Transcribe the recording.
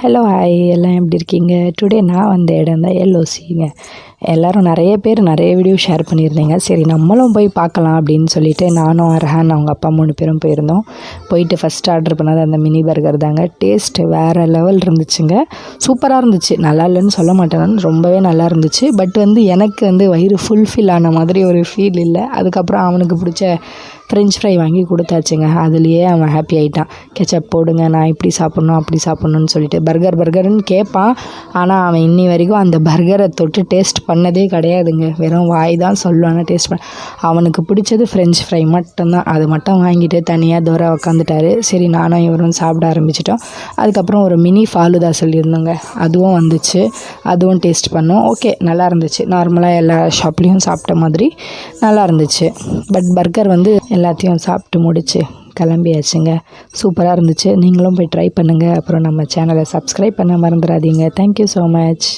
Hello hi எல்லாம் எப்படி இருக்கீங்க? டுடே நான் வந்த இடம் தான் எல்ஓசிங்க. எல்லோரும் நிறைய பேர் நிறைய வீடியோ ஷேர் பண்ணியிருந்தீங்க. சரி நம்மளும் போய் பார்க்கலாம் அப்படின்னு சொல்லிட்டு நானும் அரஹான் அவங்க அப்பா 3 பேரும் போயிருந்தோம். போயிட்டு ஃபஸ்ட்டு ஆர்டர் பண்ணது அந்த மினி பர்கர் தாங்க. டேஸ்ட்டு வேறு லெவல் இருந்துச்சுங்க. சூப்பராக இருந்துச்சு. நல்லா இல்லைன்னு சொல்ல மாட்டேன், ரொம்பவே நல்லா இருந்துச்சு. பட் எனக்கு வயிறு ஃபுல்ஃபில் ஆன மாதிரி ஒரு ஃபீல் இல்லை. அதுக்கப்புறம் அவனுக்கு பிடிச்ச ஃப்ரெஞ்ச் ஃப்ரை வாங்கி கொடுத்தாச்சுங்க. அதுலேயே அவன் ஹாப்பி ஆகிட்டான். கெச்சப் போடுங்க, நான் இப்படி சாப்பிட்ணும் அப்படி சாப்பிட்ணுன்னு சொல்லிட்டு பர்கர்னு கேட்பான். ஆனால் அவன் இன்னி வரைக்கும் அந்த பர்கரை தொட்டு டேஸ்ட் பண்ணதே கிடையாதுங்க. வெறும் வாய் தான் சொல்லுவாங்க, டேஸ்ட் பண்ண. அவனுக்கு பிடிச்சது ஃப்ரெஞ்ச் ஃப்ரை மட்டும்தான். அது மட்டும் வாங்கிட்டு தனியாக தூர உக்காந்துட்டாரு. சரி நானும் இவரும் சாப்பிட ஆரம்பிச்சிட்டோம். அதுக்கப்புறம் ஒரு மினி ஃபாலுதா சொல்லியிருந்தோங்க, அதுவும் வந்துச்சு. அதுவும் டேஸ்ட் பண்ணோம். ஓகே, நல்லா இருந்துச்சு. நார்மலாக எல்லா ஷாப்லேயும் சாப்பிட்ட மாதிரி நல்லா இருந்துச்சு. பட் பர்கர் எல்லாத்தையும் சாப்பிட்டு முடிச்சு கிளம்பியாச்சுங்க. சூப்பராக இருந்துச்சு. நீங்களும் போய் ட்ரை பண்ணுங்கள். அப்புறம் நம்ம சேனலை சப்ஸ்கிரைப் பண்ண மறந்துடாதீங்க. Thank you so much.